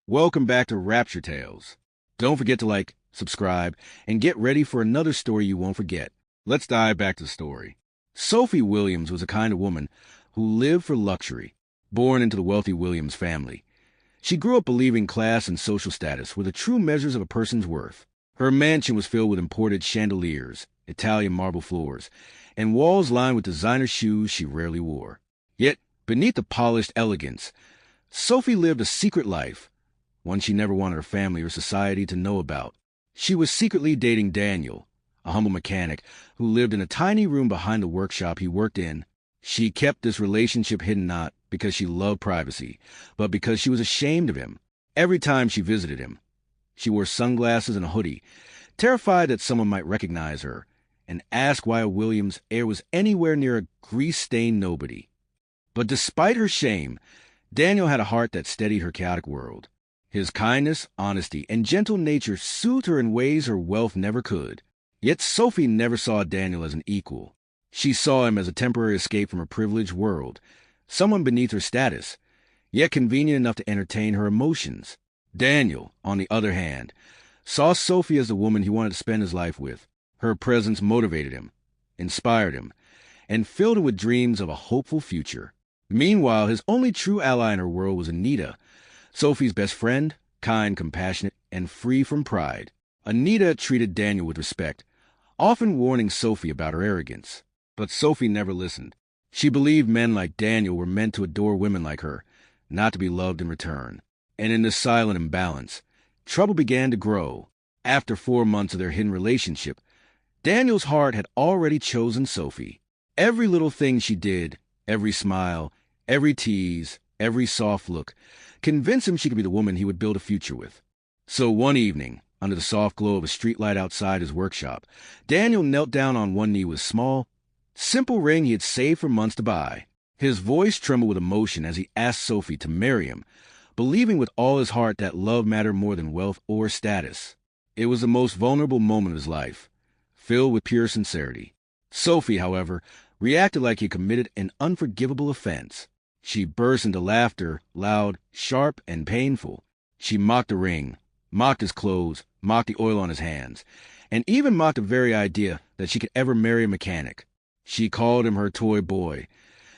Welcome back to Rapture Tales. Don't forget to like, subscribe, and get ready for another story you won't forget. Let's dive back to the story. Sophie Williams was a kind of woman who lived for luxury, born into the wealthy Williams family. She grew up believing class and social status were the true measures of a person's worth. Her mansion was filled with imported chandeliers, Italian marble floors, and walls lined with designer shoes she rarely wore. Yet, beneath the polished elegance, Sophie lived a secret life, one she never wanted her family or society to know about. She was secretly dating Daniel, a humble mechanic who lived in a tiny room behind the workshop he worked in. She kept this relationship hidden not because she loved privacy, but because she was ashamed of him. Every time she visited him, she wore sunglasses and a hoodie, terrified that someone might recognize her and ask why a Williams heir was anywhere near a grease-stained nobody. But despite her shame, Daniel had a heart that steadied her chaotic world. His kindness, honesty, and gentle nature soothed her in ways her wealth never could. Yet Sophie never saw Daniel as an equal. She saw him as a temporary escape from her privileged world, someone beneath her status, yet convenient enough to entertain her emotions. Daniel, on the other hand, saw Sophie as the woman he wanted to spend his life with. Her presence motivated him, inspired him, and filled him with dreams of a hopeful future. Meanwhile, his only true ally in her world was Anita, Sophie's best friend, kind, compassionate, and free from pride. Anita treated Daniel with respect, often warning Sophie about her arrogance. But Sophie never listened. She believed men like Daniel were meant to adore women like her, not to be loved in return. And in this silent imbalance, trouble began to grow. After 4 months of their hidden relationship, Daniel's heart had already chosen Sophie. Every little thing she did, every smile, every tease, every soft look, convinced him she could be the woman he would build a future with. So one evening, under the soft glow of a streetlight outside his workshop, Daniel knelt down on one knee with a small, simple ring he had saved for months to buy. His voice trembled with emotion as he asked Sophie to marry him, believing with all his heart that love mattered more than wealth or status. It was the most vulnerable moment of his life, filled with pure sincerity. Sophie, however, reacted like he committed an unforgivable offense. She burst into laughter, loud, sharp, and painful. She mocked the ring, mocked his clothes, mocked the oil on his hands, and even mocked the very idea that she could ever marry a mechanic. She called him her toy boy,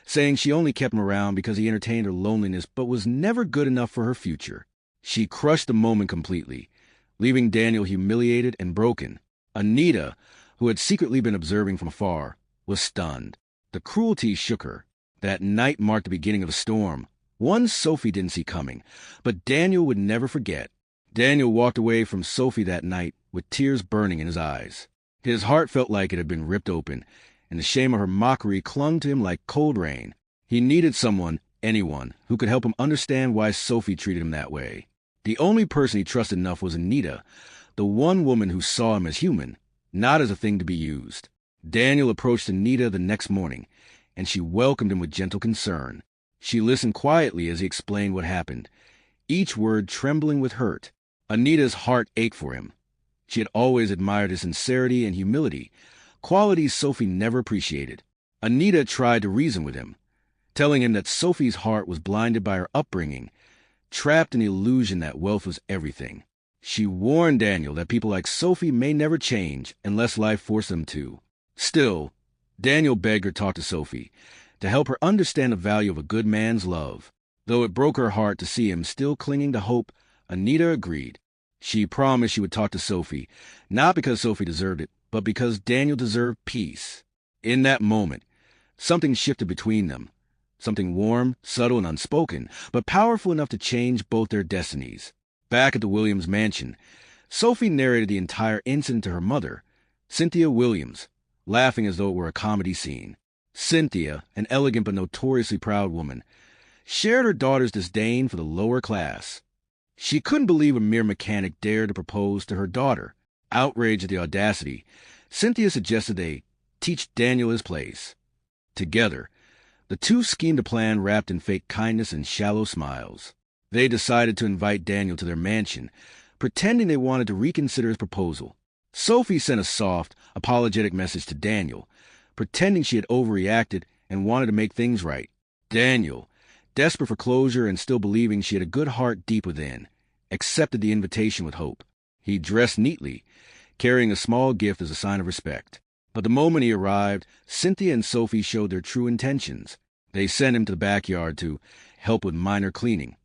saying she only kept him around because he entertained her loneliness but was never good enough for her future. She crushed the moment completely, leaving Daniel humiliated and broken. Anita, who had secretly been observing from afar, was stunned. The cruelty shook her. That night marked the beginning of a storm, one Sophie didn't see coming, but Daniel would never forget. Daniel walked away from Sophie that night with tears burning in his eyes. His heart felt like it had been ripped open, and the shame of her mockery clung to him like cold rain. He needed someone, anyone, who could help him understand why Sophie treated him that way. The only person he trusted enough was Anita, the one woman who saw him as human, not as a thing to be used. Daniel approached Anita the next morning, and she welcomed him with gentle concern. She listened quietly as he explained what happened, each word trembling with hurt. Anita's heart ached for him. She had always admired his sincerity and humility, qualities Sophie never appreciated. Anita tried to reason with him, telling him that Sophie's heart was blinded by her upbringing, trapped in the illusion that wealth was everything. She warned Daniel that people like Sophie may never change unless life forced them to. Still, Daniel begged her to talk to Sophie, to help her understand the value of a good man's love. Though it broke her heart to see him still clinging to hope, Anita agreed. She promised she would talk to Sophie, not because Sophie deserved it, but because Daniel deserved peace. In that moment, something shifted between them, something warm, subtle, and unspoken, but powerful enough to change both their destinies. Back at the Williams mansion, Sophie narrated the entire incident to her mother, Cynthia Williams, laughing as though it were a comedy scene. Cynthia, an elegant but notoriously proud woman, shared her daughter's disdain for the lower class. She couldn't believe a mere mechanic dared to propose to her daughter. Outraged at the audacity, Cynthia suggested they teach Daniel his place. Together, the two schemed a plan wrapped in fake kindness and shallow smiles. They decided to invite Daniel to their mansion, pretending they wanted to reconsider his proposal. Sophie sent a soft, apologetic message to Daniel, pretending she had overreacted and wanted to make things right. Daniel, desperate for closure and still believing she had a good heart deep within, accepted the invitation with hope. He dressed neatly, carrying a small gift as a sign of respect. But the moment he arrived, Cynthia and Sophie showed their true intentions. They sent him to the backyard to help with minor cleaning.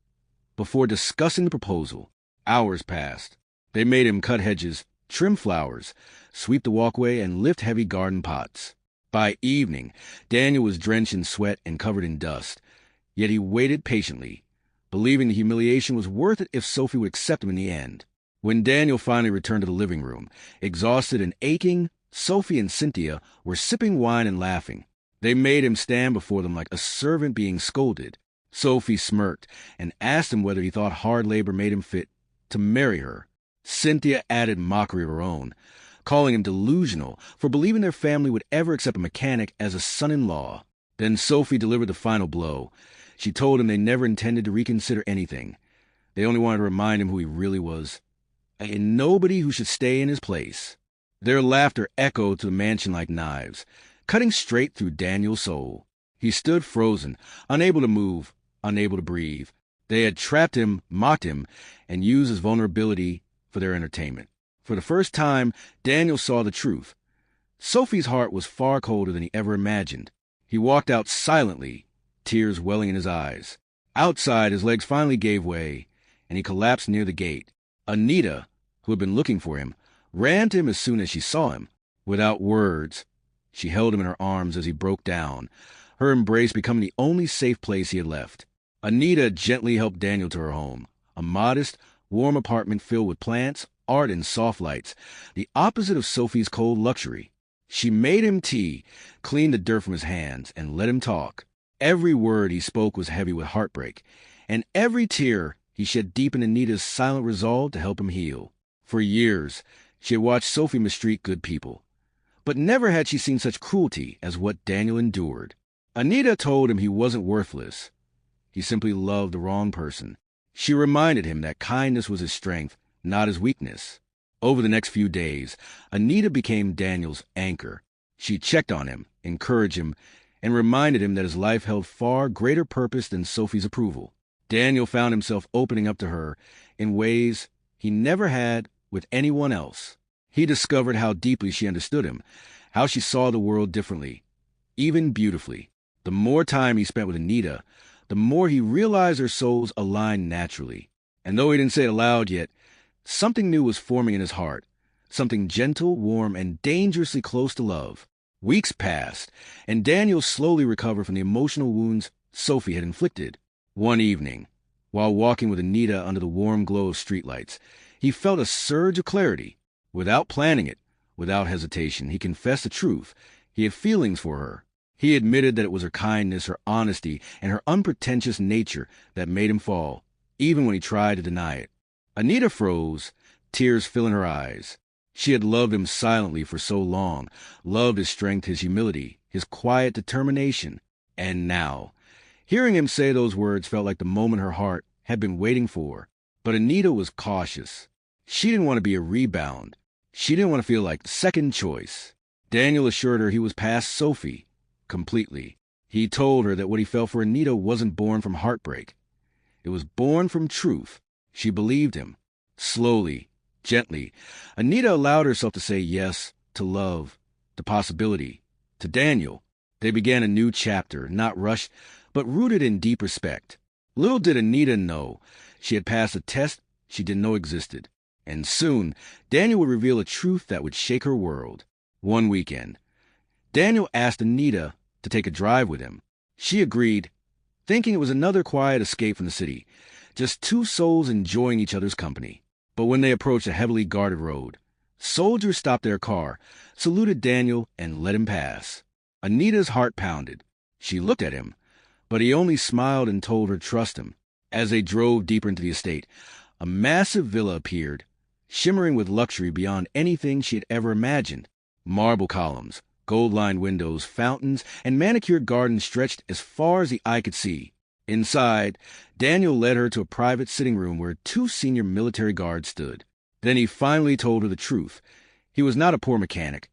Before discussing the proposal, hours passed. They made him cut hedges, trim flowers, sweep the walkway, and lift heavy garden pots. By evening, Daniel was drenched in sweat and covered in dust. Yet he waited patiently, believing the humiliation was worth it if Sophie would accept him in the end. When Daniel finally returned to the living room, exhausted and aching, Sophie and Cynthia were sipping wine and laughing. They made him stand before them like a servant being scolded. Sophie smirked and asked him whether he thought hard labor made him fit to marry her. Cynthia added mockery of her own, calling him delusional for believing their family would ever accept a mechanic as a son-in-law. Then Sophie delivered the final blow. She told him they never intended to reconsider anything. They only wanted to remind him who he really was, and nobody who should stay in his place. Their laughter echoed to the mansion like knives, cutting straight through Daniel's soul. He stood frozen, unable to move, unable to breathe. They had trapped him, mocked him, and used his vulnerability for their entertainment. For the first time, Daniel saw the truth. Sophie's heart was far colder than he ever imagined. He walked out silently, tears welling in his eyes. Outside, his legs finally gave way, and he collapsed near the gate. Anita, who had been looking for him, ran to him as soon as she saw him. Without words, she held him in her arms as he broke down, her embrace becoming the only safe place he had left. Anita gently helped Daniel to her home, a modest, warm apartment filled with plants, art, and soft lights, the opposite of Sophie's cold luxury. She made him tea, cleaned the dirt from his hands, and let him talk. Every word he spoke was heavy with heartbreak, and every tear he shed deepened Anita's silent resolve to help him heal. For years, she had watched Sophie mistreat good people, but never had she seen such cruelty as what Daniel endured. Anita told him he wasn't worthless. He simply loved the wrong person. She reminded him that kindness was his strength, not his weakness. Over the next few days, Anita became Daniel's anchor. She checked on him, encouraged him, and reminded him that his life held far greater purpose than Sophie's approval. Daniel found himself opening up to her in ways he never had with anyone else. He discovered how deeply she understood him, how she saw the world differently, even beautifully. The more time he spent with Anita, the more he realized their souls aligned naturally. And though he didn't say it aloud yet, something new was forming in his heart, something gentle, warm, and dangerously close to love. Weeks passed, and Daniel slowly recovered from the emotional wounds Sophie had inflicted. One evening, while walking with Anita under the warm glow of streetlights, he felt a surge of clarity. Without planning it, without hesitation, he confessed the truth. He had feelings for her. He admitted that it was her kindness, her honesty, and her unpretentious nature that made him fall, even when he tried to deny it. Anita froze, tears filling her eyes. She had loved him silently for so long, loved his strength, his humility, his quiet determination. And now, hearing him say those words felt like the moment her heart had been waiting for. But Anita was cautious. She didn't want to be a rebound. She didn't want to feel like second choice. Daniel assured her he was past Sophie, completely. He told her that what he felt for Anita wasn't born from heartbreak. It was born from truth. She believed him. Slowly, gently, Anita allowed herself to say yes to love, to possibility, to Daniel. They began a new chapter, not rushed, but rooted in deep respect. Little did Anita know, she had passed a test she didn't know existed. And soon, Daniel would reveal a truth that would shake her world. One weekend, Daniel asked Anita to take a drive with him. She agreed, thinking it was another quiet escape from the city, just two souls enjoying each other's company. But when they approached a heavily guarded road, soldiers stopped their car, saluted Daniel, and let him pass. Anita's heart pounded. She looked at him, but he only smiled and told her to trust him. As they drove deeper into the estate, a massive villa appeared, shimmering with luxury beyond anything she had ever imagined. Marble columns, gold-lined windows, fountains, and manicured gardens stretched as far as the eye could see. Inside, Daniel led her to a private sitting room where two senior military guards stood. Then he finally told her the truth. He was not a poor mechanic.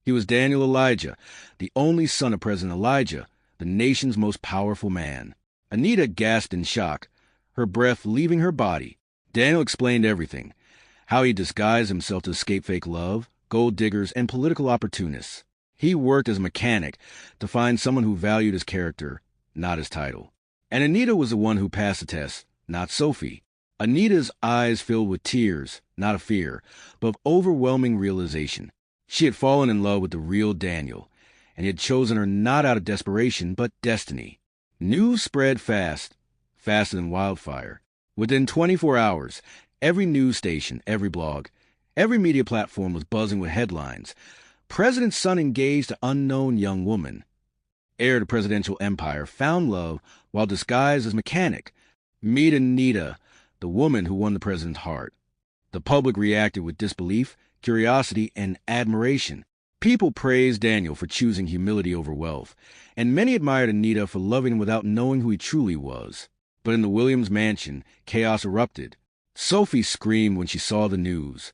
He was Daniel Elijah, the only son of President Elijah, the nation's most powerful man. Anita gasped in shock, her breath leaving her body. Daniel explained everything, how he disguised himself to escape fake love, gold diggers, and political opportunists. He worked as a mechanic to find someone who valued his character, not his title. And Anita was the one who passed the test, not Sophie. Anita's eyes filled with tears, not of fear, but of overwhelming realization. She had fallen in love with the real Daniel, and he had chosen her not out of desperation, but destiny. News spread fast, faster than wildfire. Within 24 hours, every news station, every blog, every media platform was buzzing with headlines. President's son engaged to unknown young woman. Heir to presidential empire, found love while disguised as mechanic. Meet Anita, the woman who won the president's heart. The public reacted with disbelief, curiosity, and admiration. People praised Daniel for choosing humility over wealth, and many admired Anita for loving him without knowing who he truly was. But in the Williams mansion, chaos erupted. Sophie screamed when she saw the news,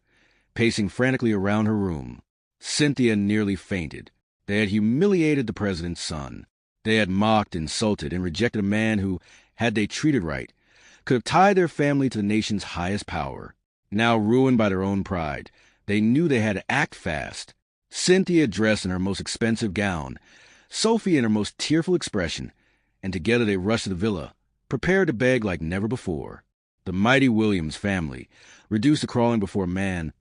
pacing frantically around her room. Cynthia nearly fainted. They had humiliated the president's son. They had mocked, insulted, and rejected a man who, had they treated right, could have tied their family to the nation's highest power. Now ruined by their own pride, they knew they had to act fast. Cynthia dressed in her most expensive gown, Sophie in her most tearful expression, and together they rushed to the villa, prepared to beg like never before. The mighty Williams family, reduced to crawling before a man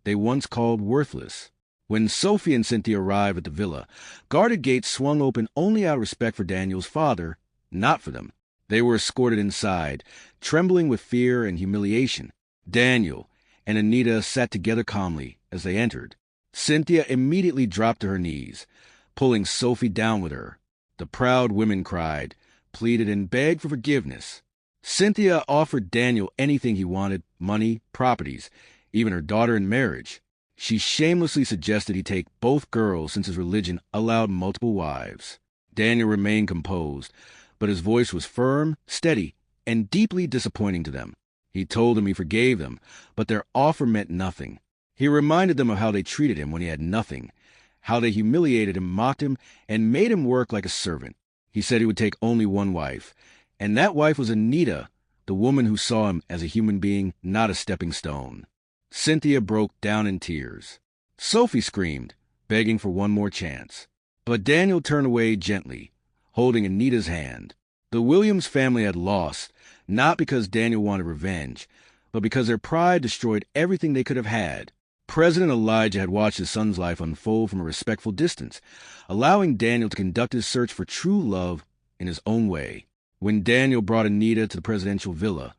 they once called worthless. When Sophie and Cynthia arrived at the villa, guarded gates swung open only out of respect for Daniel's father, not for them. They were escorted inside, trembling with fear and humiliation. Daniel and Anita sat together calmly as they entered. Cynthia immediately dropped to her knees, pulling Sophie down with her. The proud women cried, pleaded, and begged for forgiveness. Cynthia offered Daniel anything he wanted, money, properties, even her daughter in marriage. She shamelessly suggested he take both girls since his religion allowed multiple wives. Daniel remained composed, but his voice was firm, steady, and deeply disappointing to them. He told them he forgave them, but their offer meant nothing. He reminded them of how they treated him when he had nothing, how they humiliated him, mocked him, and made him work like a servant. He said he would take only one wife, and that wife was Anita, the woman who saw him as a human being, not a stepping stone. Cynthia broke down in tears. Sophie screamed, begging for one more chance. But Daniel turned away gently, holding Anita's hand. The Williams family had lost, not because Daniel wanted revenge, but because their pride destroyed everything they could have had. President Elijah had watched his son's life unfold from a respectful distance, allowing Daniel to conduct his search for true love in his own way. When Daniel brought Anita to the presidential villa,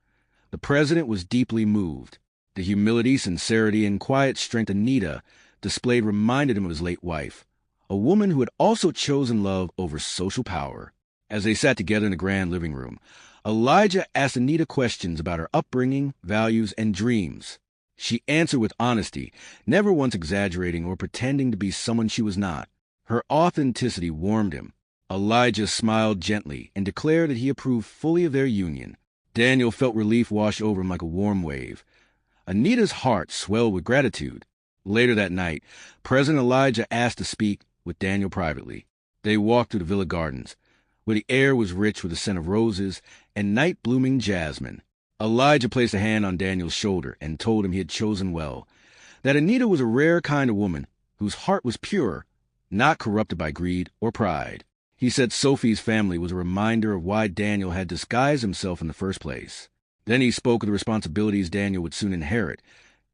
the president was deeply moved. The humility, sincerity, and quiet strength Anita displayed reminded him of his late wife, a woman who had also chosen love over social power. As they sat together in the grand living room, Elijah asked Anita questions about her upbringing, values, and dreams. She answered with honesty, never once exaggerating or pretending to be someone she was not. Her authenticity warmed him. Elijah smiled gently and declared that he approved fully of their union. Daniel felt relief wash over him like a warm wave. Anita's heart swelled with gratitude. Later that night, President Elijah asked to speak with Daniel privately. They walked through the villa gardens, where the air was rich with the scent of roses and night-blooming jasmine. Elijah placed a hand on Daniel's shoulder and told him he had chosen well, that Anita was a rare kind of woman whose heart was pure, not corrupted by greed or pride. He said Sophie's family was a reminder of why Daniel had disguised himself in the first place. Then he spoke of the responsibilities Daniel would soon inherit,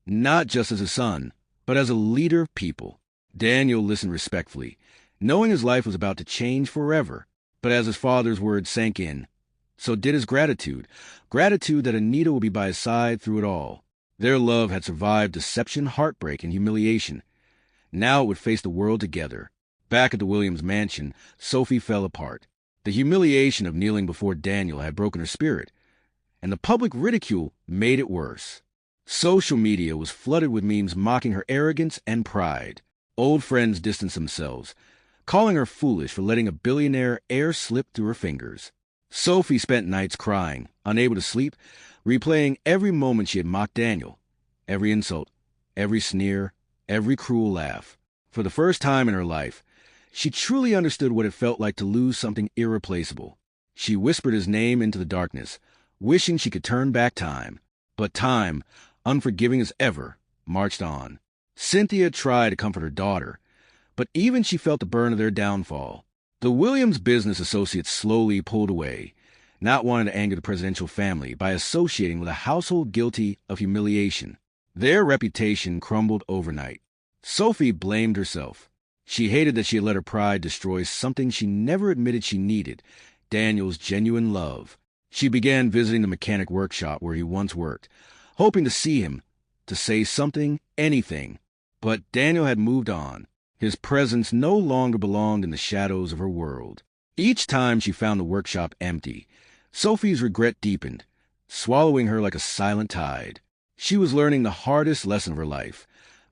not just as a son, but as a leader of people. Daniel listened respectfully, knowing his life was about to change forever. But as his father's words sank in, so did his gratitude that Anita would be by his side through it all. Their love had survived deception, heartbreak, and humiliation. Now it would face the world together. Back at the Williams mansion, Sophie fell apart. The humiliation of kneeling before Daniel had broken her spirit, and the public ridicule made it worse. Social media was flooded with memes mocking her arrogance and pride. Old friends distanced themselves, calling her foolish for letting a billionaire heir slip through her fingers. Sophie spent nights crying, unable to sleep, replaying every moment she had mocked Daniel, every insult, every sneer, every cruel laugh. For the first time in her life, she truly understood what it felt like to lose something irreplaceable. She whispered his name into the darkness, wishing she could turn back time. But time, unforgiving as ever, marched on. Cynthia tried to comfort her daughter, but even she felt the burn of their downfall. The Williams business associates slowly pulled away, not wanting to anger the presidential family by associating with a household guilty of humiliation. Their reputation crumbled overnight. Sophie blamed herself. She hated that she had let her pride destroy something she never admitted she needed, Daniel's genuine love. She began visiting the mechanic workshop where he once worked, hoping to see him, to say something, anything. But Daniel had moved on. His presence no longer belonged in the shadows of her world. Each time she found the workshop empty, Sophie's regret deepened, swallowing her like a silent tide. She was learning the hardest lesson of her life,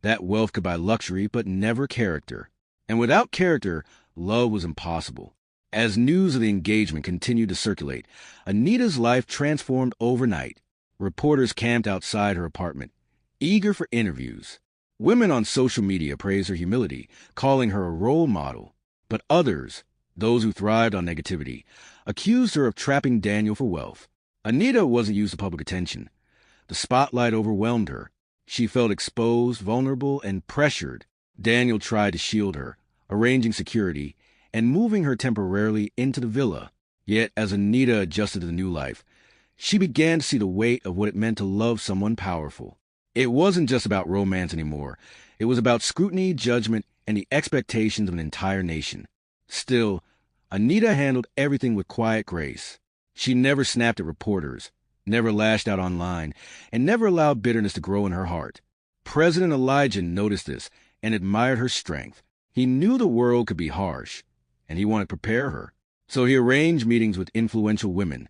that wealth could buy luxury but never character. And without character, love was impossible. As news of the engagement continued to circulate, Anita's life transformed overnight. Reporters camped outside her apartment, eager for interviews. Women on social media praised her humility, calling her a role model. But others, those who thrived on negativity, accused her of trapping Daniel for wealth. Anita wasn't used to public attention. The spotlight overwhelmed her. She felt exposed, vulnerable, and pressured. Daniel tried to shield her, arranging security and moving her temporarily into the villa. Yet, as Anita adjusted to the new life, she began to see the weight of what it meant to love someone powerful. It wasn't just about romance anymore. It was about scrutiny, judgment, and the expectations of an entire nation. Still, Anita handled everything with quiet grace. She never snapped at reporters, never lashed out online, and never allowed bitterness to grow in her heart. President Elijah noticed this and admired her strength. He knew the world could be harsh, and he wanted to prepare her. So he arranged meetings with influential women,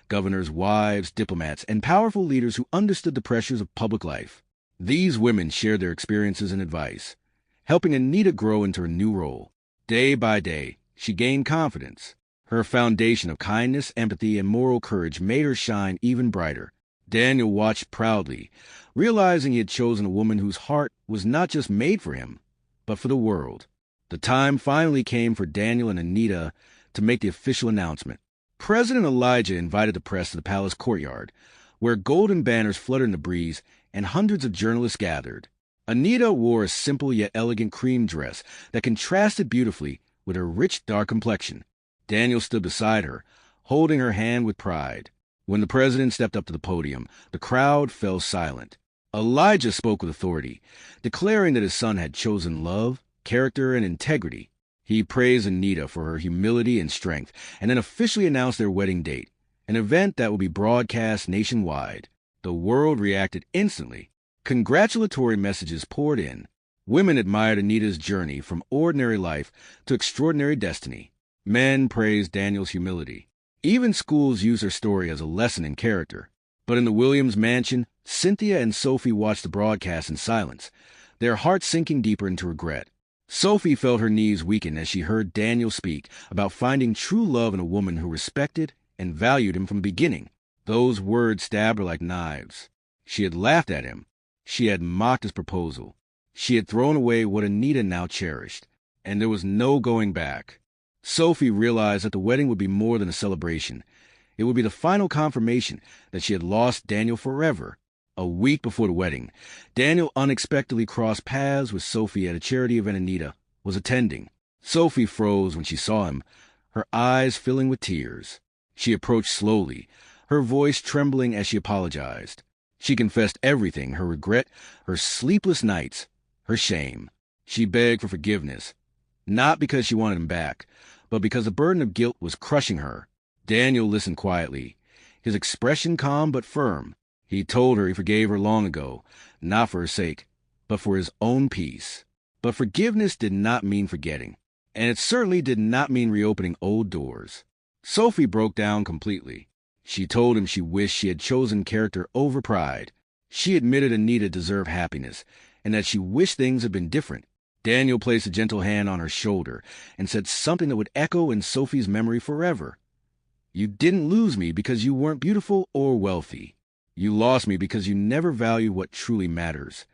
governors' wives, diplomats, and powerful leaders who understood the pressures of public life. These women shared their experiences and advice, helping Anita grow into her new role. Day by day, she gained confidence. Her foundation of kindness, empathy, and moral courage made her shine even brighter. Daniel watched proudly, realizing he had chosen a woman whose heart was not just made for him, but for the world. The time finally came for Daniel and Anita to make the official announcement. President Elijah invited the press to the palace courtyard, where golden banners fluttered in the breeze and hundreds of journalists gathered. Anita wore a simple yet elegant cream dress that contrasted beautifully with her rich, dark complexion. Daniel stood beside her, holding her hand with pride. When the president stepped up to the podium, the crowd fell silent. Elijah spoke with authority, declaring that his son had chosen love, character, and integrity. He praised Anita for her humility and strength, and then officially announced their wedding date, an event that will be broadcast nationwide. The world reacted instantly. Congratulatory messages poured in. Women admired Anita's journey from ordinary life to extraordinary destiny. Men praised Daniel's humility. Even schools used her story as a lesson in character. But in the Williams mansion, Cynthia and Sophie watched the broadcast in silence, their hearts sinking deeper into regret. Sophie felt her knees weaken as she heard Daniel speak about finding true love in a woman who respected and valued him from the beginning. Those words stabbed her like knives. She had laughed at him. She had mocked his proposal. She had thrown away what Anita now cherished. And there was no going back. Sophie realized that the wedding would be more than a celebration. It would be the final confirmation that she had lost Daniel forever. A week before the wedding, Daniel unexpectedly crossed paths with Sophie at a charity event Anita was attending. Sophie froze when she saw him, her eyes filling with tears. She approached slowly, her voice trembling as she apologized. She confessed everything, her regret, her sleepless nights, her shame. She begged for forgiveness, not because she wanted him back, but because the burden of guilt was crushing her. Daniel listened quietly, his expression calm but firm. He told her he forgave her long ago, not for her sake, but for his own peace. But forgiveness did not mean forgetting, and it certainly did not mean reopening old doors. Sophie broke down completely. She told him she wished she had chosen character over pride. She admitted Anita deserved happiness, and that she wished things had been different. Daniel placed a gentle hand on her shoulder and said something that would echo in Sophie's memory forever. "You didn't lose me because you weren't beautiful or wealthy. You lost me because you never valued what truly matters."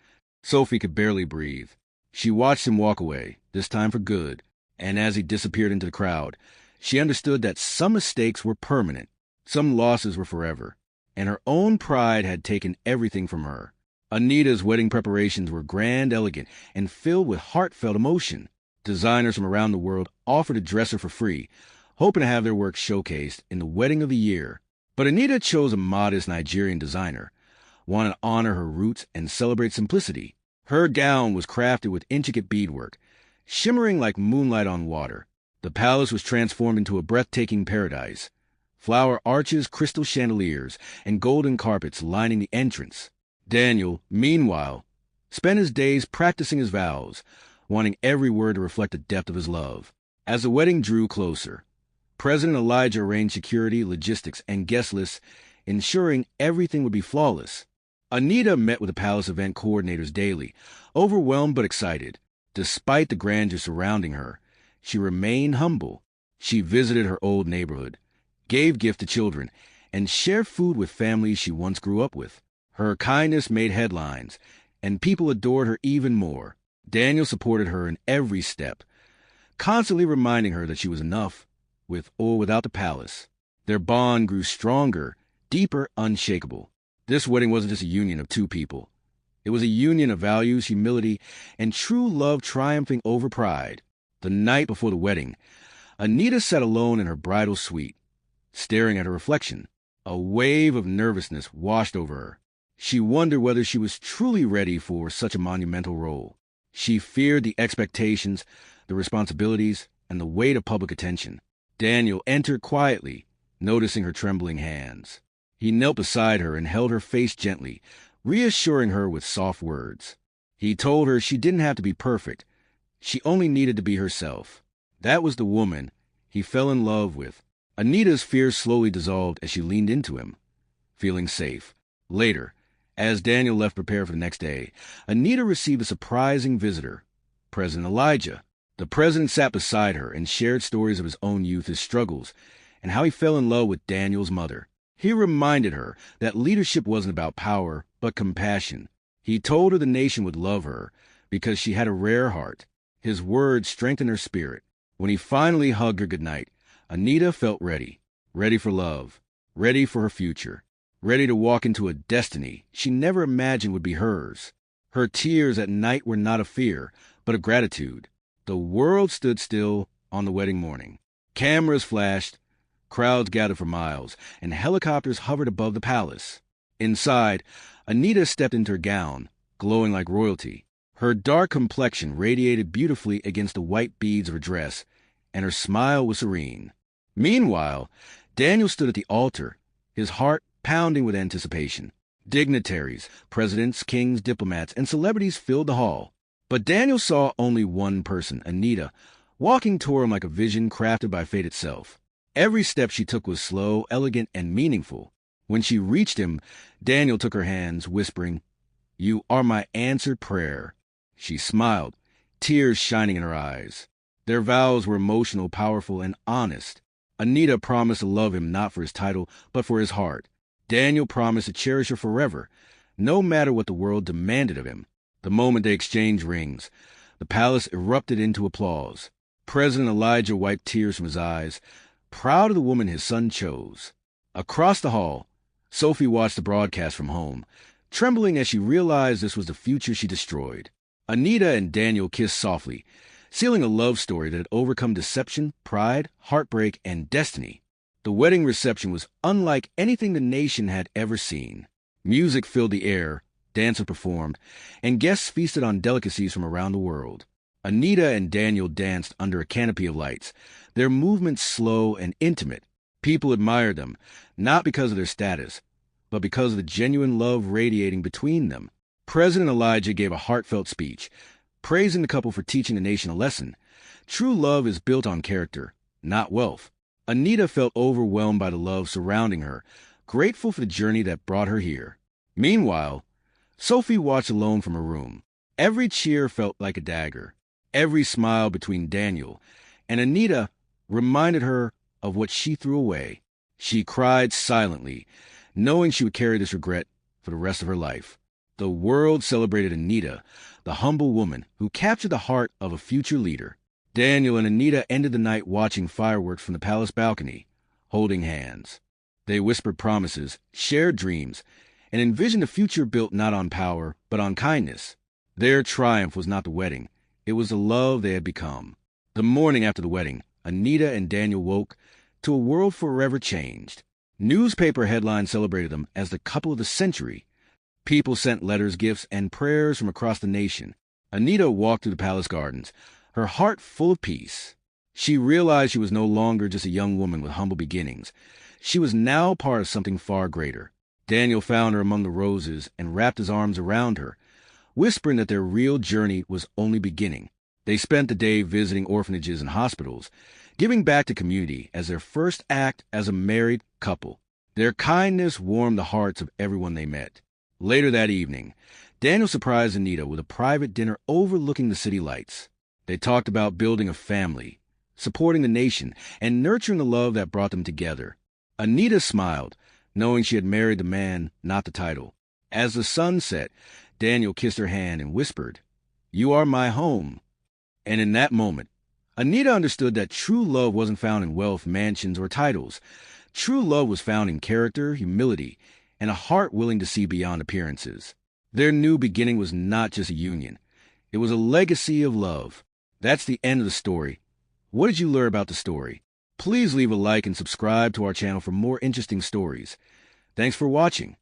Sophie could barely breathe. She watched him walk away, this time for good, and as he disappeared into the crowd, she understood that some mistakes were permanent, some losses were forever. and her own pride had taken everything from her. Anita's wedding preparations were grand, elegant, and filled with heartfelt emotion. Designers from around the world offered to dress her for free, hoping to have their work showcased in the wedding of the year. But Anita chose a modest Nigerian designer, wanted to honor her roots and celebrate simplicity. Her gown was crafted with intricate beadwork, shimmering like moonlight on water. The palace was transformed into a breathtaking paradise. Flower arches, crystal chandeliers, and golden carpets lining the entrance. Daniel, meanwhile, spent his days practicing his vows, wanting every word to reflect the depth of his love. As the wedding drew closer, President Elijah arranged security, logistics, and guest lists, ensuring everything would be flawless. Anita met with the palace event coordinators daily, overwhelmed but excited. Despite the grandeur surrounding her, she remained humble. She visited her old neighborhood, gave gifts to children, and shared food with families she once grew up with. Her kindness made headlines, and people adored her even more. Daniel supported her in every step, constantly reminding her that she was enough, with or without the palace. Their bond grew stronger, deeper, unshakable. This wedding wasn't just a union of two people. It was a union of values, humility, and true love triumphing over pride. The night before the wedding, Anita sat alone in her bridal suite, staring at her reflection. A wave of nervousness washed over her. She wondered whether she was truly ready for such a monumental role. She feared the expectations, the responsibilities, and the weight of public attention. Daniel entered quietly, noticing her trembling hands. He knelt beside her and held her face gently, reassuring her with soft words. He told her she didn't have to be perfect. She only needed to be herself. That was the woman he fell in love with. Anita's fears slowly dissolved as she leaned into him, feeling safe. Later, as Daniel left to prepare for the next day, Anita received a surprising visitor, President Elijah. The president sat beside her and shared stories of his own youth, his struggles, and how he fell in love with Daniel's mother. He reminded her that leadership wasn't about power, but compassion. He told her the nation would love her because she had a rare heart. His words strengthened her spirit. When he finally hugged her goodnight, Anita felt ready. Ready for love. Ready for her future. Ready to walk into a destiny she never imagined would be hers. Her tears at night were not of fear, but of gratitude. The world stood still on the wedding morning. Cameras flashed, crowds gathered for miles, and helicopters hovered above the palace. Inside, Anita stepped into her gown, glowing like royalty. Her dark complexion radiated beautifully against the white beads of her dress, and her smile was serene. Meanwhile, Daniel stood at the altar, his heart pounding with anticipation. Dignitaries, presidents, kings, diplomats, and celebrities filled the hall. But Daniel saw only one person, Anita, walking toward him like a vision crafted by fate itself. Every step she took was slow, elegant, and meaningful. When she reached him, Daniel took her hands, whispering, "You are my answered prayer." She smiled, tears shining in her eyes. Their vows were emotional, powerful, and honest. Anita promised to love him not for his title, but for his heart. Daniel promised to cherish her forever, no matter what the world demanded of him. The moment they exchanged rings, the palace erupted into applause. President Elijah wiped tears from his eyes, proud of the woman his son chose. Across the hall, Sophie watched the broadcast from home, trembling as she realized this was the future she destroyed. Anita and Daniel kissed softly, sealing a love story that had overcome deception, pride, heartbreak, and destiny. The wedding reception was unlike anything the nation had ever seen. Music filled the air, dancers performed, and guests feasted on delicacies from around the world. Anita and Daniel danced under a canopy of lights, their movements slow and intimate. People admired them, not because of their status, but because of the genuine love radiating between them. President Elijah gave a heartfelt speech, praising the couple for teaching the nation a lesson. True love is built on character, not wealth. Anita felt overwhelmed by the love surrounding her, grateful for the journey that brought her here. Meanwhile, Sophie watched alone from her room. Every cheer felt like a dagger. Every smile between Daniel and Anita reminded her of what she threw away. She cried silently, knowing she would carry this regret for the rest of her life. The world celebrated Anita, the humble woman who captured the heart of a future leader. Daniel and Anita ended the night watching fireworks from the palace balcony, holding hands. They whispered promises, shared dreams, and envisioned a future built not on power, but on kindness. Their triumph was not the wedding. It was the love they had become. The morning after the wedding, Anita and Daniel woke to a world forever changed. Newspaper headlines celebrated them as the couple of the century. People sent letters, gifts, and prayers from across the nation. Anita walked through the palace gardens, her heart full of peace. She realized she was no longer just a young woman with humble beginnings. She was now part of something far greater. Daniel found her among the roses and wrapped his arms around her, whispering that their real journey was only beginning. They spent the day visiting orphanages and hospitals, giving back to community as their first act as a married couple. Their kindness warmed the hearts of everyone they met. Later that evening, Daniel surprised Anita with a private dinner overlooking the city lights. They talked about building a family, supporting the nation, and nurturing the love that brought them together. Anita smiled, knowing she had married the man, not the title. As the sun set, Daniel kissed her hand and whispered, "You are my home." And in that moment, Anita understood that true love wasn't found in wealth, mansions, or titles. True love was found in character, humility, and a heart willing to see beyond appearances. Their new beginning was not just a union. It was a legacy of love. That's the end of the story. What did you learn about the story? Please leave a like and subscribe to our channel for more interesting stories. Thanks for watching.